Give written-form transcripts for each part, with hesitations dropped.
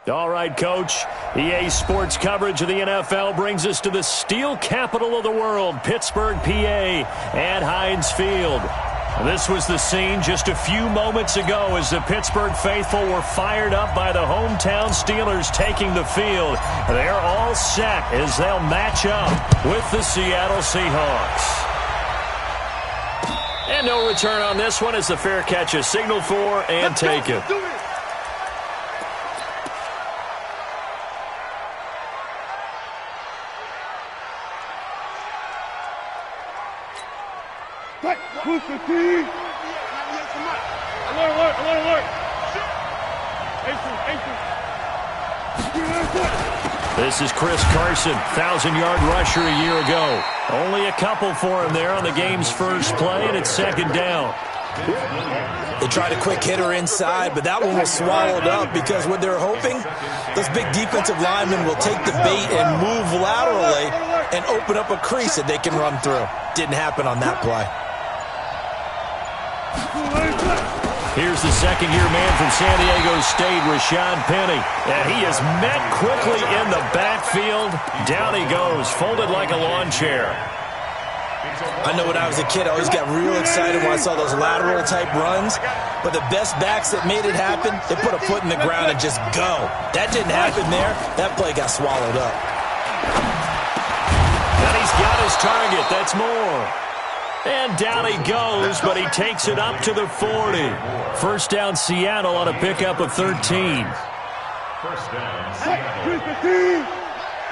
All right, Coach. EA Sports coverage of the NFL brings us to the steel capital of the world, Pittsburgh, PA, at Heinz Field. This was the scene just a few moments ago as the Pittsburgh faithful were fired up by the hometown Steelers taking the field. They're all set as they'll match up with the Seattle Seahawks. And no return on this one as the fair catch is signaled for and taken. This is Chris Carson, 1,000-yard rusher a year ago. Only a couple for him there on the game's first play, and it's second down. They tried a quick hitter inside, but that one was swallowed up because what they're hoping, those big defensive linemen will take the bait and move laterally and open up a crease that they can run through. Didn't happen on that play. Here's the second-year man from San Diego State, Rashad Penny. And he is met quickly in the backfield. Down he goes, folded like a lawn chair. I know when I was a kid, I always got real excited when I saw those lateral-type runs. But the best backs that made it happen, they put a foot in the ground and just go. That didn't happen there. That play got swallowed up. And he's got his target. That's more. And down he goes, but he takes it up to the 40. First down, Seattle on a pickup of 13. First down, Seattle.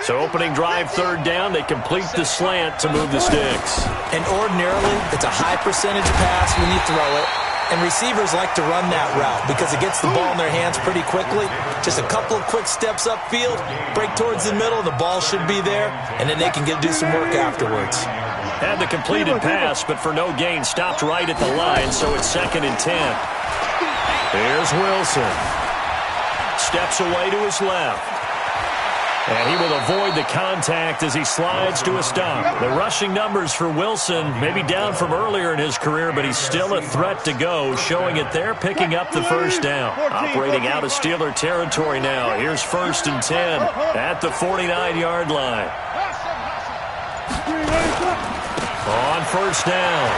So opening drive, third down, they complete the slant to move the sticks. And ordinarily, it's a high percentage pass when you throw it. And receivers like to run that route because it gets the ball in their hands pretty quickly. Just a couple of quick steps upfield, break towards the middle, the ball should be there, and then they can do some work afterwards. Had the completed pass, but for no gain, stopped right at the line, so it's 2nd and 10. Here's Wilson. Steps away to his left. And he will avoid the contact as he slides to a stop. The rushing numbers for Wilson may be down from earlier in his career, but he's still a threat to go, showing it there, picking up the first down. Operating out of Steeler territory now. Here's 1st and 10 at the 49-yard line. On first down,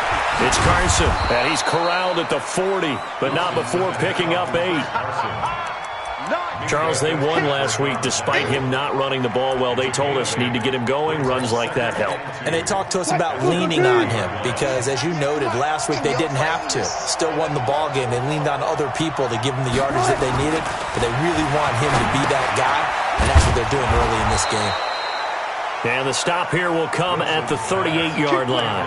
it's Carson, and he's corralled at the 40, but not before picking up 8. Charles, they won last week despite him not running the ball well. They told us need to get him going. Runs like that help. And they talked to us about leaning on him because, as you noted, last week they didn't have to. Still won the ball game. They leaned on other people to give them the yardage that they needed, but they really want him to be that guy, and that's what they're doing early in this game. And the stop here will come at the 38-yard line.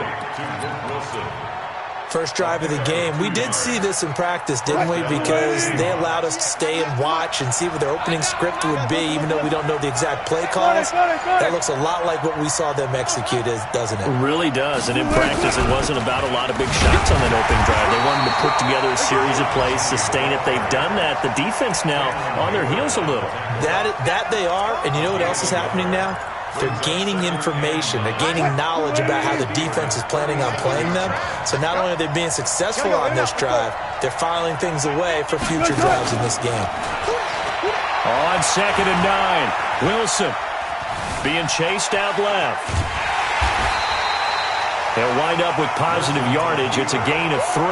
First drive of the game. We did see this in practice, didn't we? Because they allowed us to stay and watch and see what their opening script would be, even though we don't know the exact play calls. That looks a lot like what we saw them execute, doesn't it? It really does. And in practice, it wasn't about a lot of big shots on that opening drive. They wanted to put together a series of plays, sustain it. They've done that. The defense now on their heels a little. That they are. And you know what else is happening now? They're gaining information. They're gaining knowledge about how the defense is planning on playing them. So not only are they being successful on this drive, they're filing things away for future drives in this game. On 2nd and 9, Wilson being chased out left. They'll wind up with positive yardage. It's a gain of 3,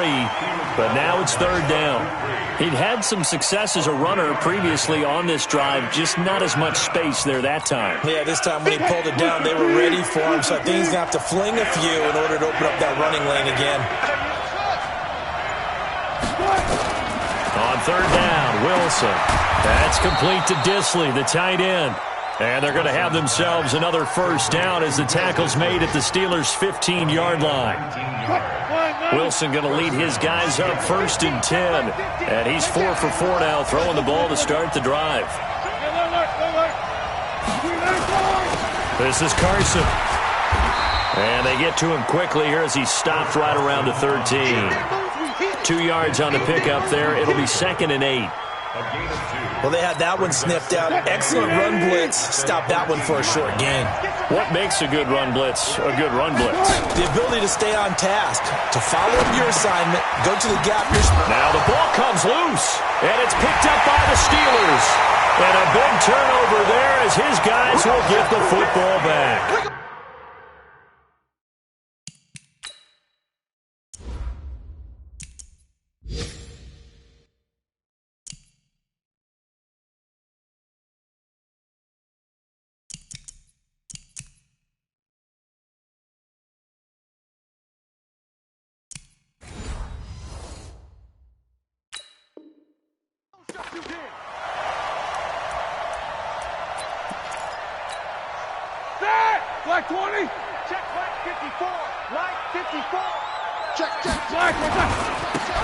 but now it's third down. He'd had some success as a runner previously on this drive, just not as much space there that time. Yeah, this time when he pulled it down, they were ready for him, so I think he's going to have to fling a few in order to open up that running lane again. On third down, Wilson. That's complete to Disley, the tight end. And they're going to have themselves another first down as the tackle's made at the Steelers' 15-yard line. Wilson going to lead his guys up 1st and 10. And he's 4 for 4 now, throwing the ball to start the drive. This is Carson. And they get to him quickly here as he stopped right around the 13. 2 yards on the pickup there. It'll be 2nd and 8. Well, they had that one sniffed out. Excellent run blitz. Stopped that one for a short gain. What makes a good run blitz a good run blitz? The ability to stay on task, to follow up your assignment, go to the gap. Now the ball comes loose, and it's picked up by the Steelers. And a as his guys will get the football back. Flag 20. Check flag 54. Flag 54. Check flag.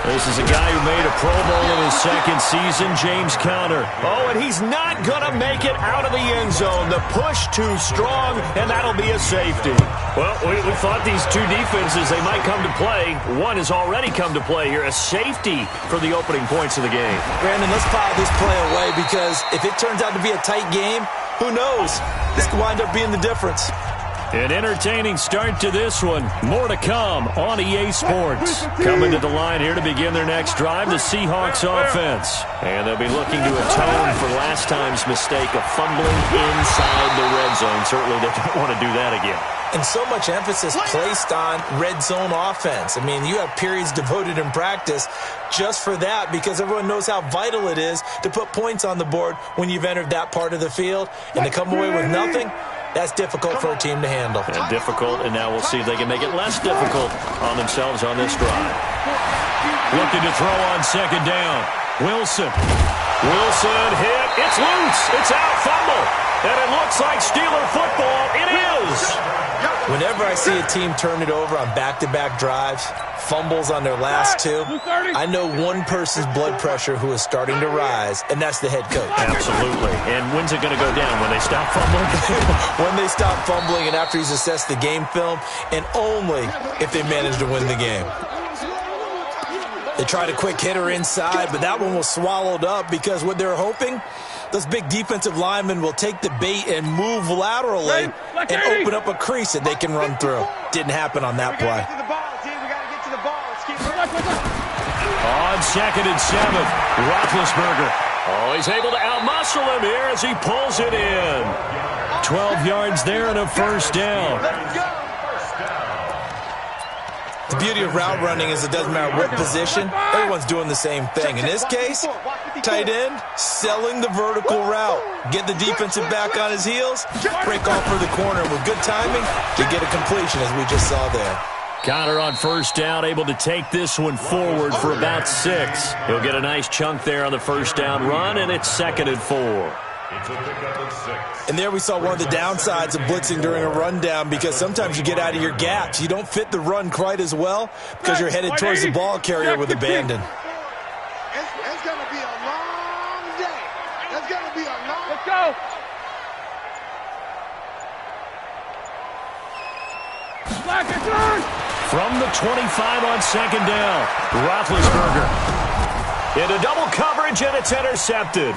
This is a guy who made a Pro Bowl in his second season, James Conner. Oh, and he's not going to make it out of the end zone. The push too strong, and that'll be a safety. Well, we thought these two defenses, they might come to play. One has already come to play here, a safety for the opening points of the game. Brandon, let's file this play away because if it turns out to be a tight game, who knows? This could wind up being the difference. An entertaining start to this one. More to come on EA Sports. Coming to the line here to begin their next drive, the Seahawks offense. And they'll be looking to atone for last time's mistake of fumbling inside the red zone. Certainly they don't want to do that again. And so much emphasis placed on red zone offense. I mean, you have periods devoted in practice just for that because everyone knows how vital it is to put points on the board when you've entered that part of the field. And to come away with nothing, that's difficult for a team to handle. And difficult, and now we'll see if they can make it less difficult on themselves on this drive. Looking to throw on second down. Wilson hit. It's loose. It's out. Fumble. And it looks like Steeler football. It is. Whenever I see a team turn it over on back-to-back drives, fumbles on their last two, I know one person's blood pressure who is starting to rise, and that's the head coach. Absolutely. And when's it going to go down? When they stop fumbling? When they stop fumbling and after he's assessed the game film, and only if they manage to win the game. They tried a quick hitter inside, but that one was swallowed up because what they're hoping, those big defensive linemen will take the bait and move laterally and open up a crease that they can run through. Didn't happen on that play. On second and 7, Roethlisberger. Oh, he's able to outmuscle him here as he pulls it in. 12 yards there and a first down. The beauty of route running is it doesn't matter what position, everyone's doing the same thing. In this case, tight end, selling the vertical route. Get the defensive back on his heels, break off for the corner with good timing to get a completion as we just saw there. Conner on first down, able to take this one forward for about 6. He'll get a nice chunk there on the first down run, and it's 2nd and 4. And there we saw one of the downsides of blitzing during a rundown because sometimes you get out of your gaps. You don't fit the run quite as well because you're headed towards the ball carrier with abandon. It's going to be a long day. It's going to be a long... Let's go. From the 25 on second down, Roethlisberger. Into double coverage, and it's intercepted.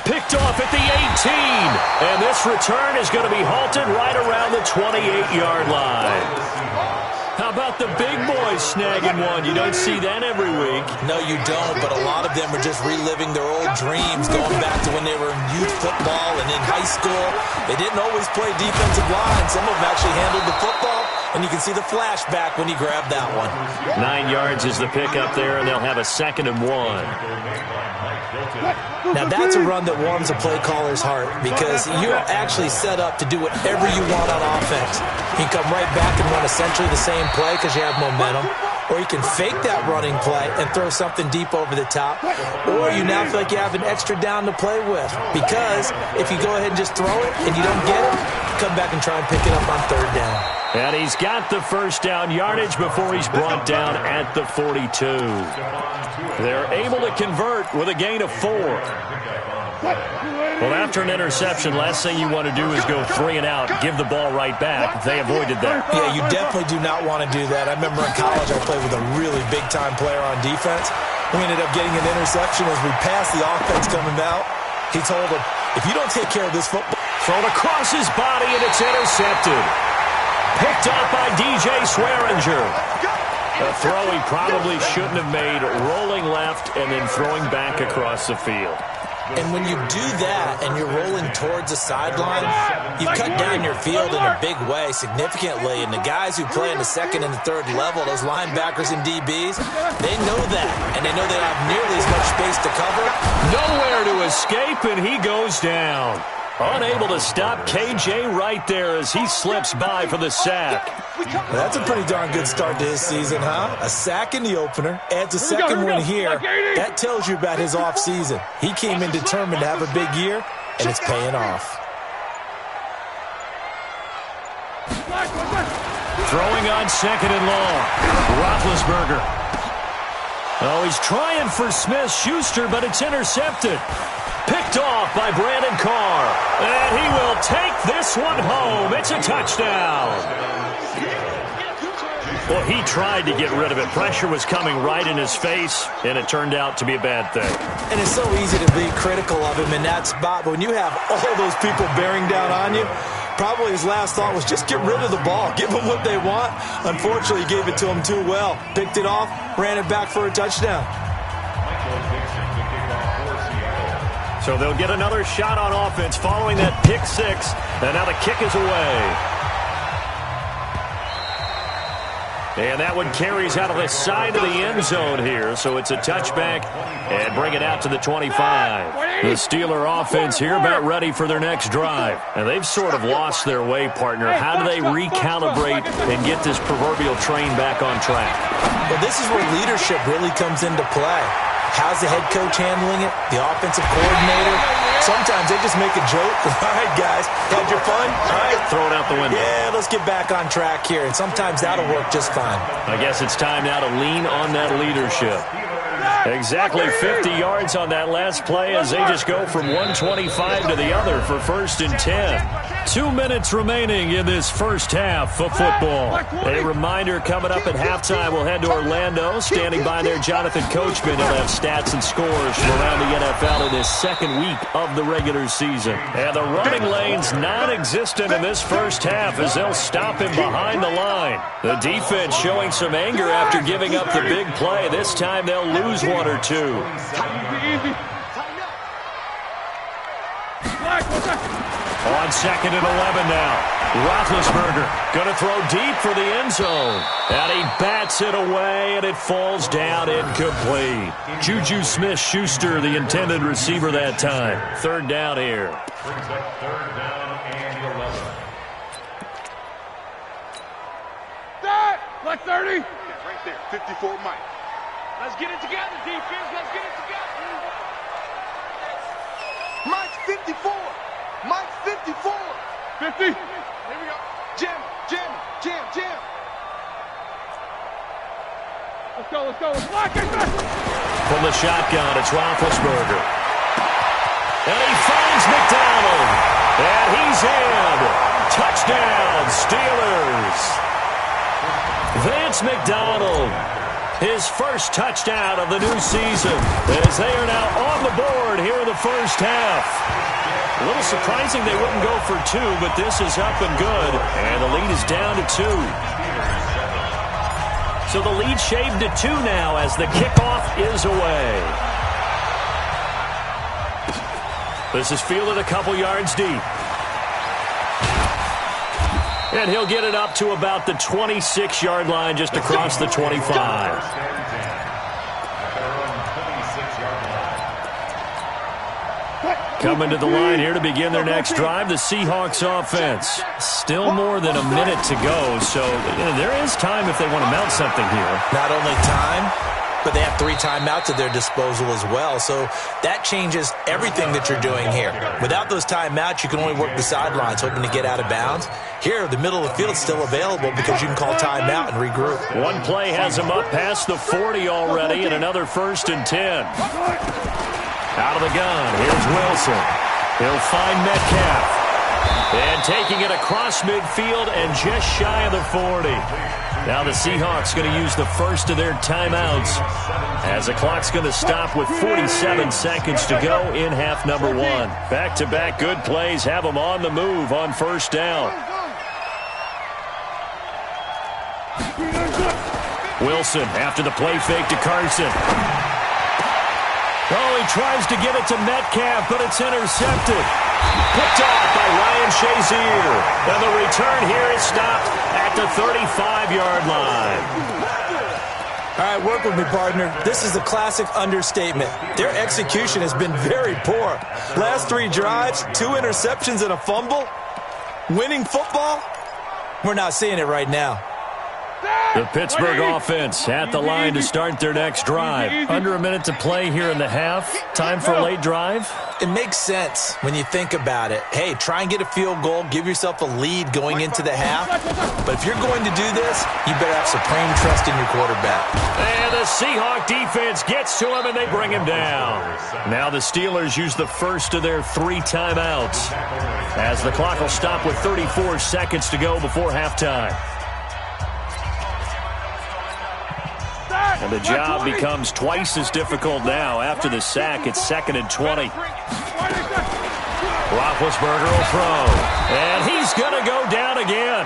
Picked off at the 18. And this return is going to be halted right around the 28-yard line. How about the big boys snagging one? You don't see that every week. No, you don't, but a lot of them are just reliving their old dreams, going back to when they were in youth football and in high school. They didn't always play defensive line. Some of them actually handled the football, and you can see the flashback when he grabbed that one. 9 yards is the pickup there, and they'll have a 2nd and 1. Now, that's a run that warms a play caller's heart because you're actually set up to do whatever you want on offense. You can come right back and run essentially the same play because you have momentum, or you can fake that running play and throw something deep over the top, or you now feel like you have an extra down to play with because if you go ahead and just throw it and you don't get it, come back and try and pick it up on 3rd down. And he's got the first down yardage before he's brought down at the 42. They're able to convert with a gain of 4. Well, after an interception, last thing you want to do is go 3 and out, give the ball right back. They avoided that. Yeah, you definitely do not want to do that. I remember in college I played with a really big-time player on defense. We ended up getting an interception as we passed the offense coming out. He told him, if you don't take care of this football... Thrown across his body, and it's intercepted. Picked up by DJ Swearinger. A throw he probably shouldn't have made, rolling left and then throwing back across the field. And when you do that and you're rolling towards the sideline, you cut down your field in a big way significantly. And the guys who play in the second and the third level, those linebackers and DBs, they know that. And they know they have nearly as much space to cover. Nowhere to escape, and he goes down. Unable to stop KJ right there as he slips by for the sack. Well, that's a pretty darn good start to his season, huh? A sack in the opener, adds a second one here. That tells you about his offseason. He came in determined to have a big year, and it's paying off. Throwing on second and long. Roethlisberger. Oh, he's trying for Smith-Schuster, but it's intercepted. Picked off by Brandon Carr. And he will take this one home. It's a touchdown. Well, he tried to get rid of it. Pressure was coming right in his face, and it turned out to be a bad thing. And it's so easy to be critical of him in that spot. But when you have all those people bearing down on you, probably his last thought was just get rid of the ball. Give them what they want. Unfortunately, he gave it to them too well. Picked it off, ran it back for a touchdown. So they'll get another shot on offense following that pick six. And now the kick is away. And that one carries out of the side of the end zone here. So it's a touchback and bring it out to the 25. The Steeler offense here about ready for their next drive. And they've sort of lost their way, partner. How do they recalibrate and get this proverbial train back on track? Well, this is where leadership really comes into play. How's the head coach handling it? The offensive coordinator? Sometimes they just make a joke. All right, guys, had your fun? All right. Throw it out the window. Yeah, let's get back on track here. And sometimes that'll work just fine. I guess it's time now to lean on that leadership. Exactly 50 yards on that last play as they just go from 125 to the other for 1st and 10. 2 minutes remaining in this first half of football. A reminder coming up at halftime, we'll head to Orlando. Standing by there, Jonathan Coachman. He'll have stats and scores from around the NFL in his second week of the regular season. And the running lane's non-existent in this first half as they'll stop him behind the line. The defense showing some anger after giving up the big play. This time they'll lose one or two. On 2nd and 11 now. Roethlisberger going to throw deep for the end zone. And he bats it away, and it falls down incomplete. Juju Smith-Schuster, the intended receiver that time. 3rd down here. Brings up 3rd down and 11. That! Like 30. Right there, 54 Mike. Let's get it together, defense. Let's get it together. Mike's 54. Mike's 54. 50. Here we go. Jam. Let's go. Let's lock it. From the shotgun, it's Roethlisberger. And he finds McDonald. And he's in. Touchdown, Steelers. Vance McDonald. His first touchdown of the new season as they are now on the board here in the first half. A little surprising they wouldn't go for 2, but this is up and good. And the lead is down to 2. So the lead shaved to 2 now as the kickoff is away. This is fielded a couple yards deep. And he'll get it up to about the 26-yard line just across the 25. Coming to the line here to begin their next drive, the Seahawks offense. Still more than a minute to go, so there is time if they want to mount something here. Not only time, but they have 3 timeouts at their disposal as well, so that changes everything that you're doing here. Without those timeouts, you can only work the sidelines, hoping to get out of bounds. Here, the middle of the field is still available because you can call timeout and regroup. One play has him up past the 40 already, and another 1st and 10. Out of the gun, here's Wilson. He'll find Metcalf. And taking it across midfield and just shy of the 40. Now the Seahawks going to use the first of their timeouts as the clock's going to stop with 47 seconds to go in half number 1. Back-to-back good plays have them on the move on 1st down. Wilson after the play fake to Carson. Oh, he tries to get it to Metcalf, but it's intercepted. Picked off by Ryan Shazier. And the return here is stopped at the 35-yard line. All right, work with me, partner. This is a classic understatement. Their execution has been very poor. Last 3 drives, 2 interceptions and a fumble. Winning football? We're not seeing it right now. The Pittsburgh offense at the line to start their next drive. Under a minute to play here in the half. Time for a late drive. It makes sense when you think about it. Hey, try and get a field goal. Give yourself a lead going into the half. But if you're going to do this, you better have supreme trust in your quarterback. And the Seahawk defense gets to him, and they bring him down. Now the Steelers use the first of their 3 timeouts, as the clock will stop with 34 seconds to go before halftime. And the job becomes twice as difficult now. After the sack, it's 2nd and 20. Roethlisberger will throw. And he's going to go down again.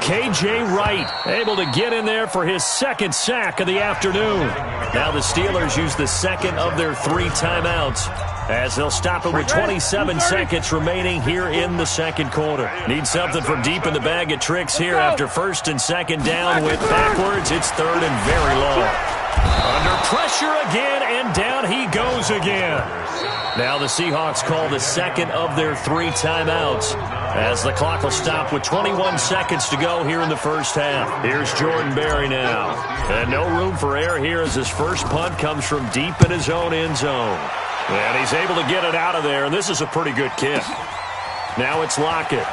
K.J. Wright able to get in there for his 2nd sack of the afternoon. Now the Steelers use the 2nd of their 3 timeouts, as they'll stop it with 27 seconds remaining here in the 2nd quarter. Need something from deep in the bag of tricks here after 1st and 2nd down with backwards. It's 3rd and very long. Under pressure again, and down he goes again. Now the Seahawks call the 2nd of their 3 timeouts, as the clock will stop with 21 seconds to go here in the first half. Here's Jordan Berry now. And no room for error here, as his first punt comes from deep in his own end zone. And he's able to get it out of there, and this is a pretty good kick. Now it's Lockett.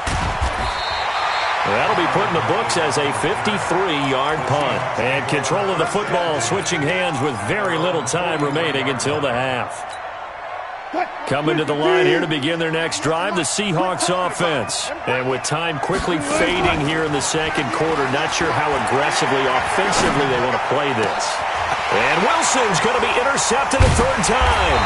That'll be put in the books as a 53-yard punt. And control of the football switching hands with very little time remaining until the half. Coming to the line here to begin their next drive, the Seahawks offense. And with time quickly fading here in the 2nd quarter, not sure how aggressively, offensively they want to play this. And Wilson's going to be intercepted a 3rd time.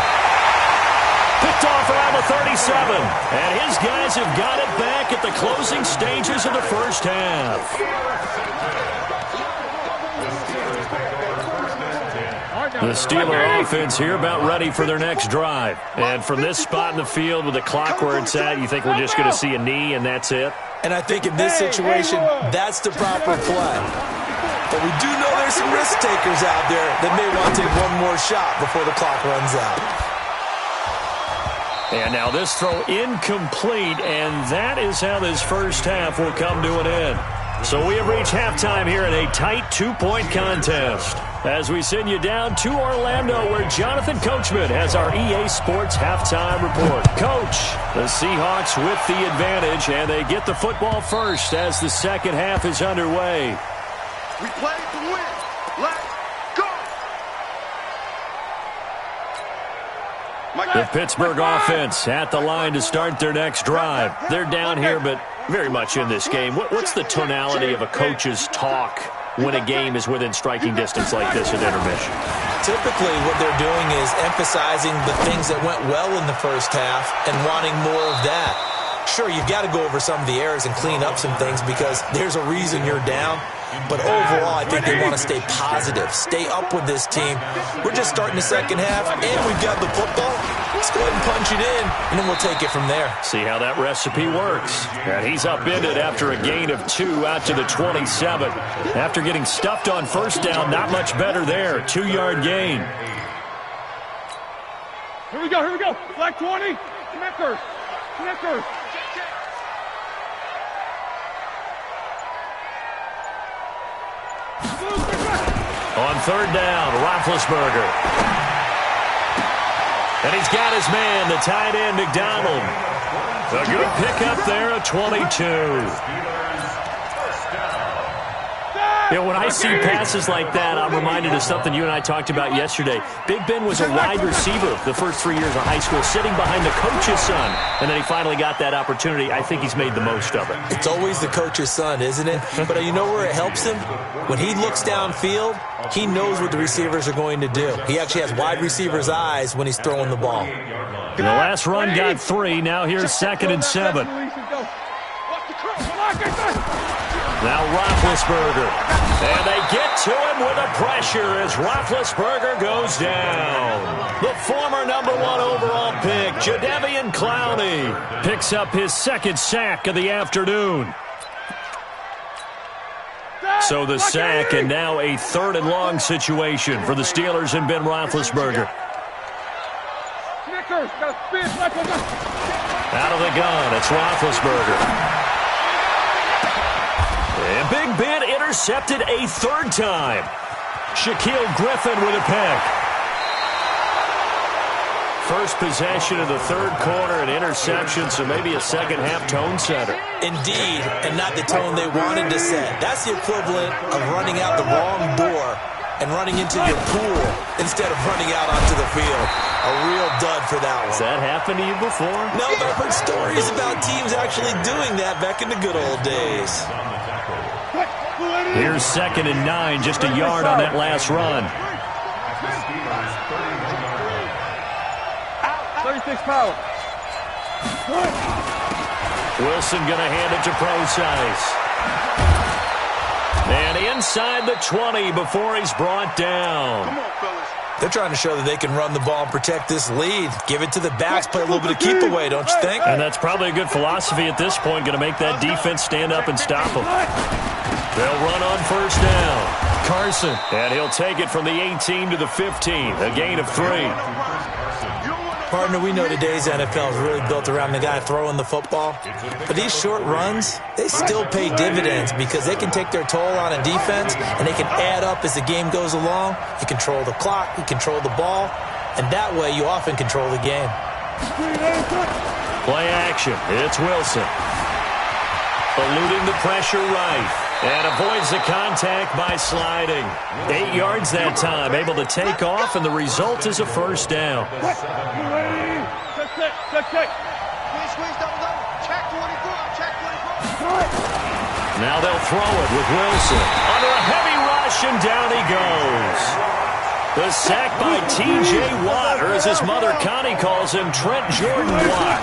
Picked off around the 37. And his guys have got it back at the closing stages of the first half. The Steeler offense here about ready for their next drive. And from this spot in the field with the clock where it's at, you think we're just going to see a knee and that's it? And I think in this situation, that's the proper play. But we do know there's some risk takers out there that may want to take one more shot before the clock runs out. And now this throw incomplete, and that is how this first half will come to an end. So we have reached halftime here in a tight 2-point contest, as we send you down to Orlando, where Jonathan Coachman has our EA Sports halftime report. Coach, the Seahawks with the advantage, and they get the football first as the 2nd half is underway. We play to win. Let's go. The Pittsburgh offense at the line to start their next drive. They're down here, but very much in this game. What's the tonality of a coach's talk when a game is within striking distance like this at intermission? Typically, what they're doing is emphasizing the things that went well in the first half and wanting more of that. Sure, you've got to go over some of the errors and clean up some things because there's a reason you're down. But overall, I think they want to stay positive, stay up with this team. We're just starting the 2nd half, and we've got the football. Let's go ahead and punch it in, and then we'll take it from there. See how that recipe works. And he's upended after a gain of 2 out to the 27. After getting stuffed on first down, not much better there. 2-yard gain. Here we go, here we go. Flag 20. Snickers. Snickers. On 3rd down, Roethlisberger. And he's got his man, the tight end, McDonald. A good pickup there at 22. You know, when I see passes like that, I'm reminded of something you and I talked about yesterday. Big Ben was a wide receiver the first 3 years of high school, sitting behind the coach's son. And then he finally got that opportunity. I think he's made the most of it. It's always the coach's son, isn't it? But you know where it helps him? When he looks downfield, he knows what the receivers are going to do. He actually has wide receivers' eyes when he's throwing the ball. And the last run got 3. Now here's 2nd and 7. Now Roethlisberger. And they get to him with the pressure as Roethlisberger goes down. The former number 1 overall pick, Jadeveon Clowney, picks up his second sack of the afternoon. So the sack, and now a 3rd and long situation for the Steelers and Ben Roethlisberger. Out of the gun, it's Roethlisberger. And Big Ben intercepted a 3rd time. Shaquille Griffin with a pick. First possession of the 3rd quarter, an interception, so maybe a second-half tone setter. Indeed, and not the tone they wanted to set. That's the equivalent of running out the wrong door and running into your pool instead of running out onto the field. A real dud for that one. Has that happened to you before? No, but I've heard stories about teams actually doing that back in the good old days. Here's 2nd and 9, just a yard on that last run. 36 power. Wilson going to hand it to Procise. And inside the 20 before he's brought down. Come on, fellas. They're trying to show that they can run the ball and protect this lead. Give it to the backs, play a little bit of keep away, don't you think? And that's probably a good philosophy at this point, going to make that defense stand up and stop them. They'll run on 1st down. Carson, and he'll take it from the 18 to the 15, a gain of 3. Partner, we know today's NFL is really built around the guy throwing the football. But these short runs, they still pay dividends because they can take their toll on a defense and they can add up as the game goes along. You control the clock, you control the ball, and that way you often control the game. Play action. It's Wilson. Eluding the pressure right. And avoids the contact by sliding. 8 yards that time, able to take off, and the result is a 1st down. Now they'll throw it with Wilson. Under a heavy rush, and down he goes. The sack by T.J. Watt, or as his mother Connie calls him, Trent Jordan Watt.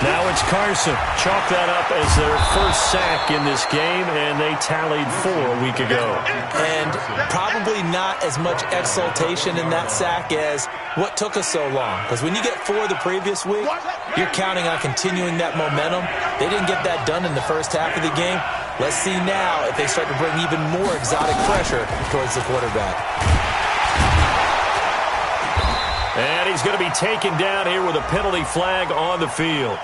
Now it's Carson. Chalk that up as their first sack in this game, and they tallied 4 a week ago. And probably not as much exultation in that sack as what took us so long. Because when you get 4 the previous week, you're counting on continuing that momentum. They didn't get that done in the first half of the game. Let's see now if they start to bring even more exotic pressure towards the quarterback. And he's going to be taken down here with a penalty flag on the field.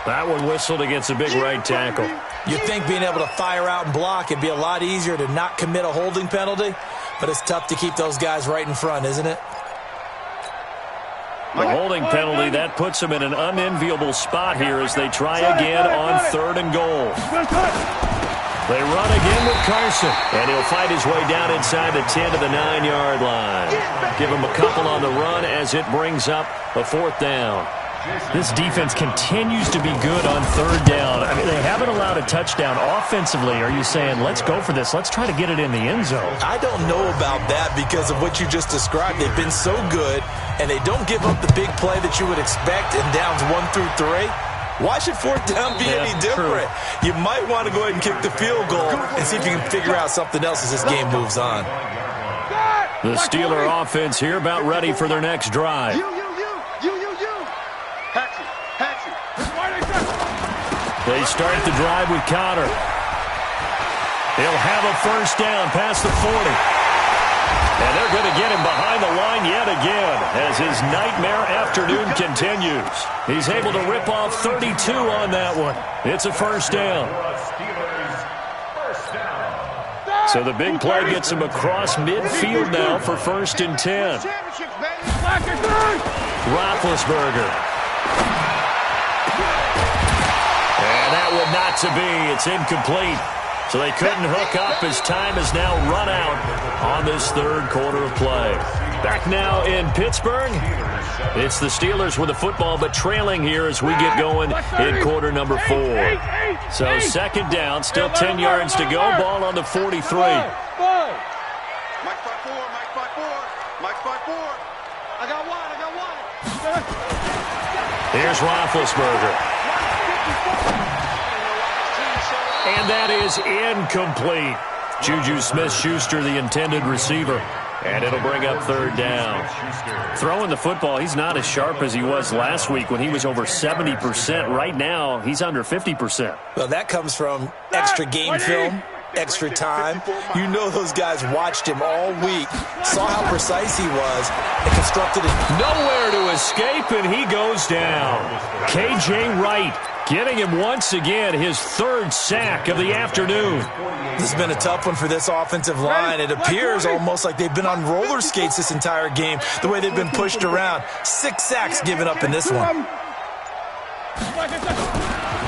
That one whistled against a big right tackle. You'd think being able to fire out and block, it'd be a lot easier to not commit a holding penalty, but it's tough to keep those guys right in front, isn't it? The holding penalty, that puts them in an unenviable spot here as they try again on 3rd and goal. They run again with Carson, and he'll fight his way down inside the 10 to the 9-yard line. Give him a couple on the run as it brings up a 4th down. This defense continues to be good on 3rd down. I mean, they haven't allowed a touchdown offensively. Are you saying, let's go for this, let's try to get it in the end zone? I don't know about that because of what you just described. They've been so good, and they don't give up the big play that you would expect in downs 1 through 3. Why should 4th down be any different? True. You might want to go ahead and kick the field goal and see if you can figure out something else as this game moves on. The Steeler offense here about ready for their next drive. They start the drive with Conner. He'll have a 1st down past the 40. And they're going to get him behind the line yet again as his nightmare afternoon continues. He's able to rip off 32 on that one. It's a 1st down. So the big play gets him across midfield now for 1st and 10. Roethlisberger. And that would not to be. It's incomplete. So they couldn't hook up as time has now run out on this 3rd quarter of play. Back now in Pittsburgh. It's the Steelers with the football, but trailing here as we get going in quarter number 4. So 2nd down, still 10 yards to go. Ball on the 43. Mike 5-4, Mike 5-4, Mike 5-4. I got one. Here's Roethlisberger. And that is incomplete. Juju Smith-Schuster, the intended receiver. And it'll bring up third down. Throwing the football, he's not as sharp as he was last week when he was over 70%. Right now, he's under 50%. Well, that comes from extra game film, extra time. You know those guys watched him all week, saw how precise he was, and constructed it. Nowhere to escape, and he goes down. K.J. Wright getting him once again his third sack of the afternoon. This has been a tough one for this offensive line. It appears almost like they've been on roller skates this entire game, the way they've been pushed around. 6 sacks given up in this one.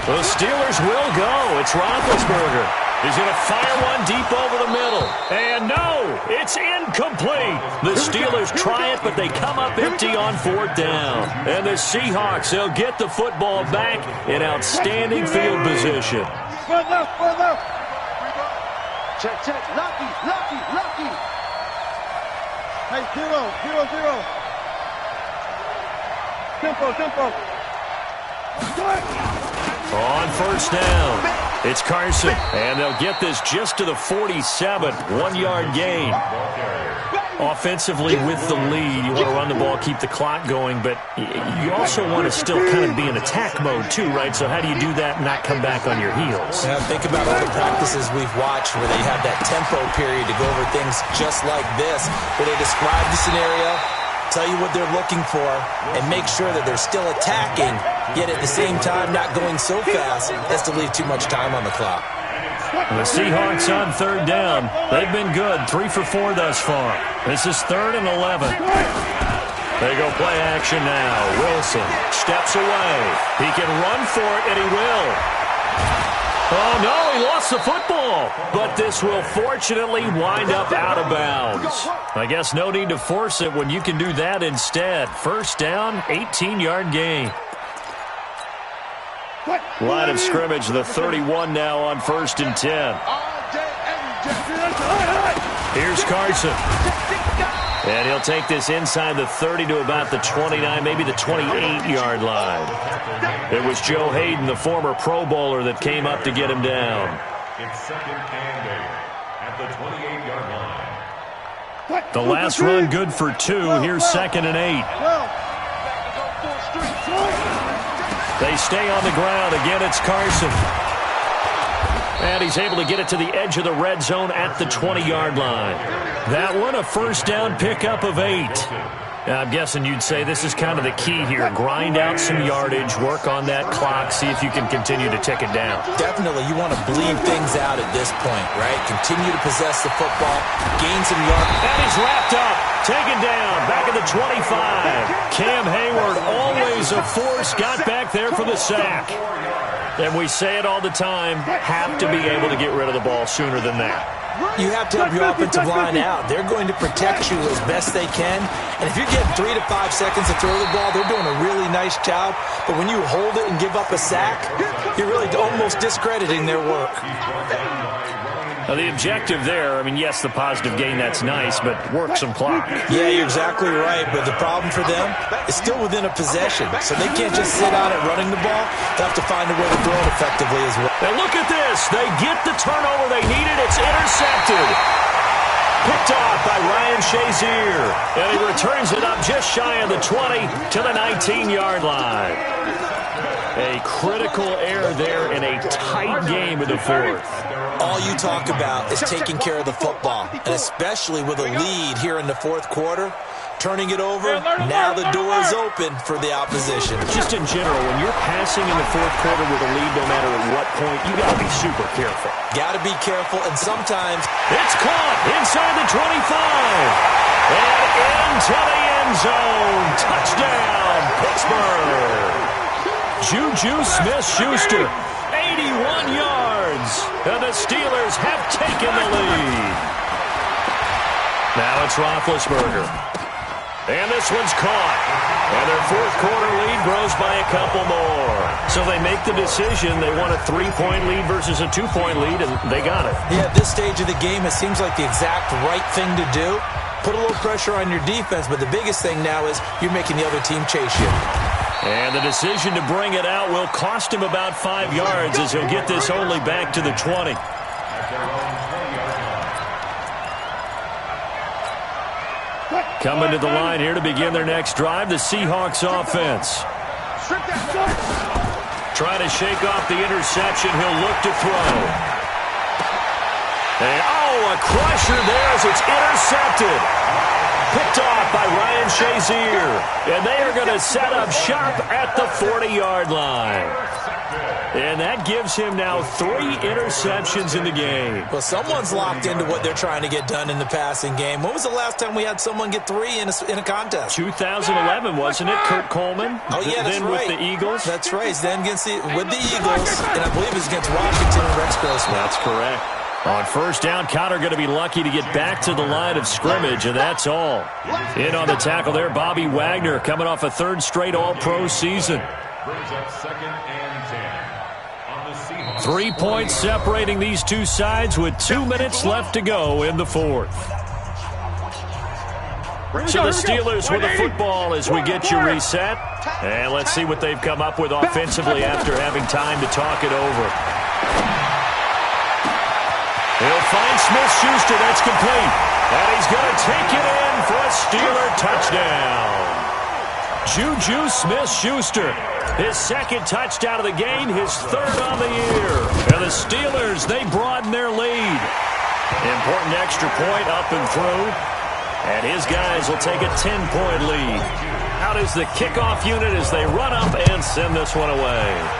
The Steelers will go. It's Roethlisberger. He's going to fire one deep over the middle. And no, it's incomplete. The Steelers try it, but they come up empty on fourth down. And the Seahawks, they'll get the football back in outstanding field position. Check. Lucky. Hey, 0. Tempo. On first down, it's Carson. And they'll get this just to the 47, 1-yard gain. Offensively with the lead, you want to run the ball, keep the clock going, but you also want to still kind of be in attack mode too, right? So how do you do that and not come back on your heels? Yeah, think about all the practices we've watched where they have that tempo period to go over things just like this, where they describe the scenario, tell you what they're looking for, and make sure that they're still attacking, yet at the same time not going so fast as to leave too much time on the clock. The Seahawks on third down. They've been good, 3 for 4 thus far. This is 3rd and 11. They go play action now. Wilson steps away. He can run for it, and he will. Oh, no, he lost the football. But this will fortunately wind up out of bounds. I guess no need to force it when you can do that instead. First down, 18-yard gain. Line of scrimmage, the 31 now on 1st and 10. Here's Carson. And he'll take this inside the 30 to about the 29, maybe the 28-yard line. It was Joe Hayden, the former Pro Bowler, that came up to get him down. It's 2nd and 8 at the 28-yard line. The last run good for 2. Here's 2nd and 8. They stay on the ground. Again, it's Carson. And he's able to get it to the edge of the red zone at the 20-yard line. That one, a first down pickup of 8. I'm guessing you'd say this is kind of the key here. Grind out some yardage, work on that clock, see if you can continue to tick it down. Definitely, you want to bleed things out at this point, right? Continue to possess the football, gain some yards. And he's wrapped up, taken down, back at the 25. Cam Hayward, always a force, got back there for the sack. And we say it all the time, have to be able to get rid of the ball sooner than that. You have to help your offensive line out. They're going to protect you as best they can. And if you're getting 3 to 5 seconds to throw the ball, they're doing a really nice job. But when you hold it and give up a sack, you're really almost discrediting their work. Now the objective there, I mean, yes, the positive gain, that's nice, but work some clock. Yeah, you're exactly right. But the problem for them is still within a possession. So they can't just sit out at running the ball. They'll have to find a way to throw it effectively as well. And look at this. They get the turnover they needed. It's intercepted. Picked off by Ryan Shazier. And he returns it up just shy of the 20 to the 19-yard line. A critical error there in a tight game in the 4th. All you talk about is taking care of the football, and especially with a lead here in the 4th quarter. Turning it over, now the door is open for the opposition. Just in general, when you're passing in the 4th quarter with a lead, no matter at what point, you got to be super careful. Got to be careful, and sometimes it's caught inside the 25 and into the end zone. Touchdown, Pittsburgh. Juju Smith-Schuster, 81 yards, and the Steelers have taken the lead. Now it's Roethlisberger. And this one's caught. And their 4th quarter lead grows by a couple more. So they make the decision. They want a 3-point lead versus a 2-point lead, and they got it. Yeah, at this stage of the game, it seems like the exact right thing to do. Put a little pressure on your defense, but the biggest thing now is you're making the other team chase you. And the decision to bring it out will cost him about 5 yards as he'll get this only back to the 20. Coming to the line here to begin their next drive, the Seahawks offense. Trying to shake off the interception. He'll look to throw. And, a crusher there as it's intercepted. Picked off by Ryan Shazier. And they are going to set up shop at the 40-yard line. And that gives him now 3 interceptions in the game. Well, someone's locked into what they're trying to get done in the passing game. When was the last time we had someone get 3 in a contest? 2011, wasn't it, Kurt Coleman? Oh, yeah, that's then right. With the Eagles? That's right. Then with the Eagles, and I believe it was against Washington and Rex Grossman. That's correct. On first down, Conner going to be lucky to get back to the line of scrimmage, and that's all. In on the tackle there, Bobby Wagner, coming off a 3rd straight All-Pro season. Brings up 2nd and 10 on the Seahawks. 3 points separating these two sides with 2 minutes left to go in the 4th. So the Steelers with the football as we get you reset. And let's see what they've come up with offensively after having time to talk it over. He'll find Smith-Schuster. That's complete. And he's going to take it in for a Steeler touchdown. Juju Smith-Schuster, his 2nd touchdown of the game, his 3rd on the year. And the Steelers, they broaden their lead. Important extra point up and through. And his guys will take a 10-point lead. Out is the kickoff unit as they run up and send this one away.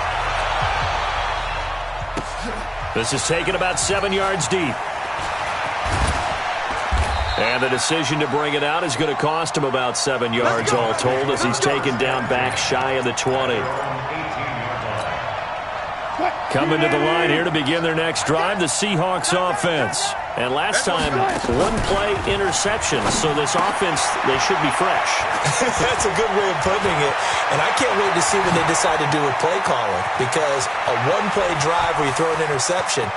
This is taken about 7 yards deep. And the decision to bring it out is going to cost him about 7 yards all told as he's taken down back shy of the 20. Coming to the line here to begin their next drive, the Seahawks offense. And last time, 1-play interception. So this offense, they should be fresh. That's a good way of putting it. And I can't wait to see when they decide to do a play calling. Because a 1-play drive where you throw an interception.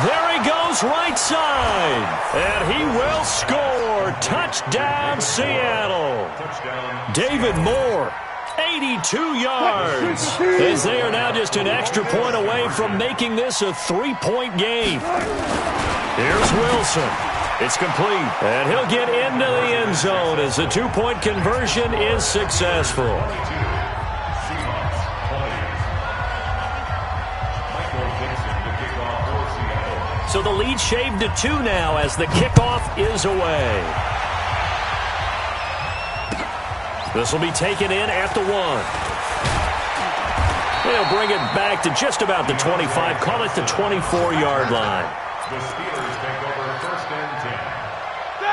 There he goes right side. And he will score. Touchdown, Seattle. David Moore. 82 yards. As they are now just an extra point away from making this a 3-point game. Here's Wilson. It's complete. And he'll get into the end zone as the 2-point conversion is successful. So the lead shaved to 2 now as the kickoff is away. This will be taken in at the 1. They'll bring it back to just about the 25. Call it the 24-yard line. The Steelers take over 1st and 10.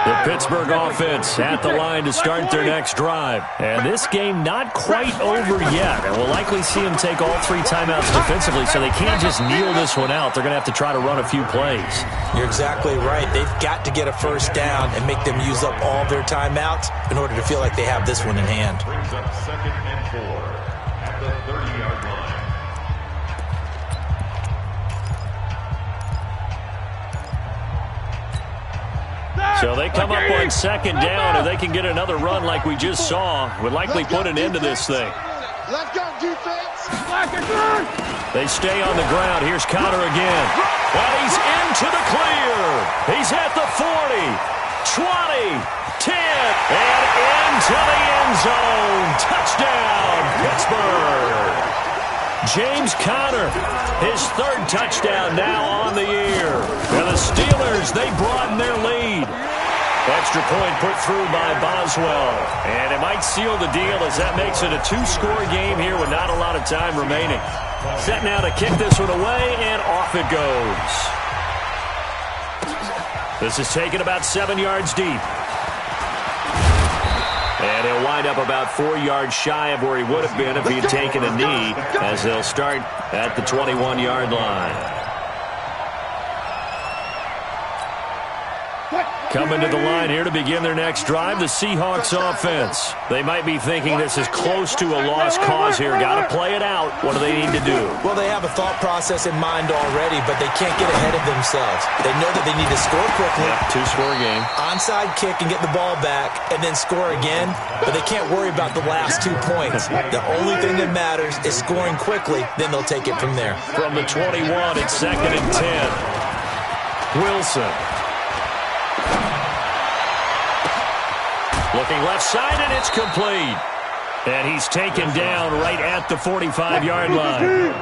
The Pittsburgh offense at the line to start their next drive. And this game not quite over yet. And we'll likely see them take all 3 timeouts defensively, so they can't just kneel this one out. They're going to have to try to run a few plays. You're exactly right. They've got to get a first down and make them use up all their timeouts in order to feel like they have this one in hand. Brings up 2nd and 4 at the 30-yard line. So they come up on 2nd down, and they can get another run like we just saw. Would likely put an end to this thing. Let's go, defense. They stay on the ground. Here's Conner again. And he's into the clear. He's at the 40, 20, 10, and into the end zone. Touchdown, Pittsburgh. James Conner, his 3rd touchdown now on the year. And the Steelers, they broaden their lead. Extra point put through by Boswell. And it might seal the deal as that makes it a 2-score game here with not a lot of time remaining. Set now to kick this one away, and off it goes. This is taken about 7 yards deep. And he'll wind up about 4 yards shy of where he would have been if he had taken a knee, as they'll start at the 21-yard line. Coming to the line here to begin their next drive, the Seahawks offense. They might be thinking this is close to a lost cause here. Got to play it out. What do they need to do? Well, they have a thought process in mind already, but they can't get ahead of themselves. They know that they need to score quickly. Yep, two-score game. Onside kick and get the ball back, and then score again. But they can't worry about the last 2 points. The only thing that matters is scoring quickly. Then they'll take it from there. From the 21, it's 2nd and 10. Wilson. Looking left side, and it's complete. And he's taken down right at the 45-yard line.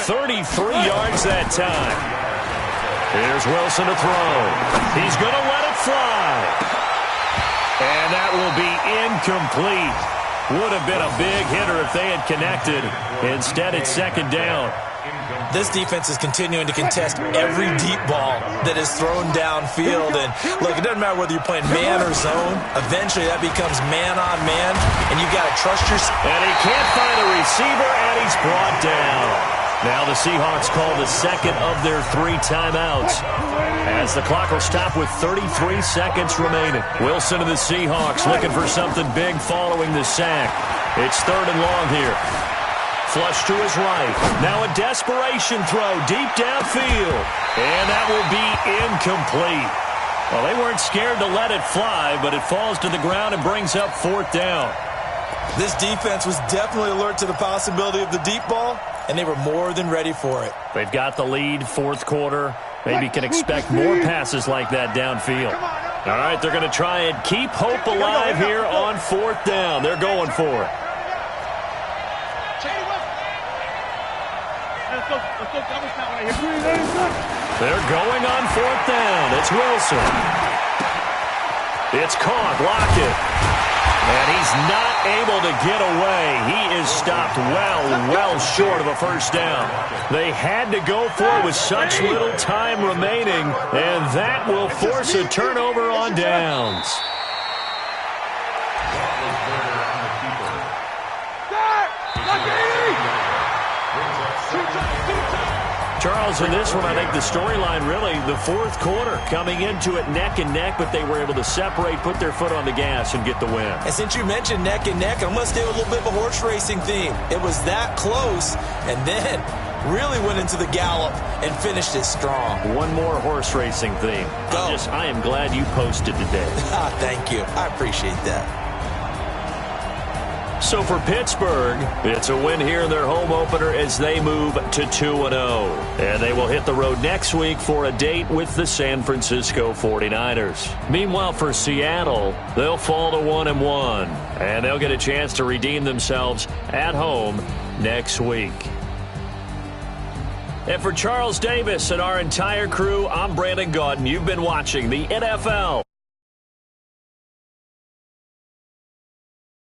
33 yards that time. Here's Wilson to throw. He's going to let it fly. And that will be incomplete. Would have been a big hitter if they had connected. Instead, it's 2nd down. This defense is continuing to contest every deep ball that is thrown downfield. And, look, it doesn't matter whether you're playing man or zone. Eventually, that becomes man-on-man, and you've got to trust yourself. And he can't find a receiver, and he's brought down. Now the Seahawks call the second of their 3 timeouts as the clock will stop with 33 seconds remaining. Wilson of the Seahawks looking for something big following the sack. It's 3rd and long here. Flush to his right. Now a desperation throw deep downfield. And that will be incomplete. Well, they weren't scared to let it fly, but it falls to the ground and brings up 4th down. This defense was definitely alert to the possibility of the deep ball, and they were more than ready for it. They've got the lead, 4th quarter. Maybe can expect more passes like that downfield. All right, they're going to try and keep hope alive here on 4th down. They're going for it. They're going on 4th down. It's Wilson. It's caught. Blocked it. And he's not able to get away. He is stopped well short of a 1st down. They had to go for it with such little time remaining, and that will force a turnover on downs. Charles, in this one, I think the storyline really, the 4th quarter, coming into it neck and neck, but they were able to separate, put their foot on the gas, and get the win. And since you mentioned neck and neck, I'm going to stay with a little bit of a horse racing theme. It was that close, and then really went into the gallop and finished it strong. One more horse racing theme. Go. I am glad you posted today. Thank you. I appreciate that. So for Pittsburgh, it's a win here in their home opener as they move to 2-0. And they will hit the road next week for a date with the San Francisco 49ers. Meanwhile, for Seattle, they'll fall to 1-1. And they'll get a chance to redeem themselves at home next week. And for Charles Davis and our entire crew, I'm Brandon Gaudin. You've been watching the NFL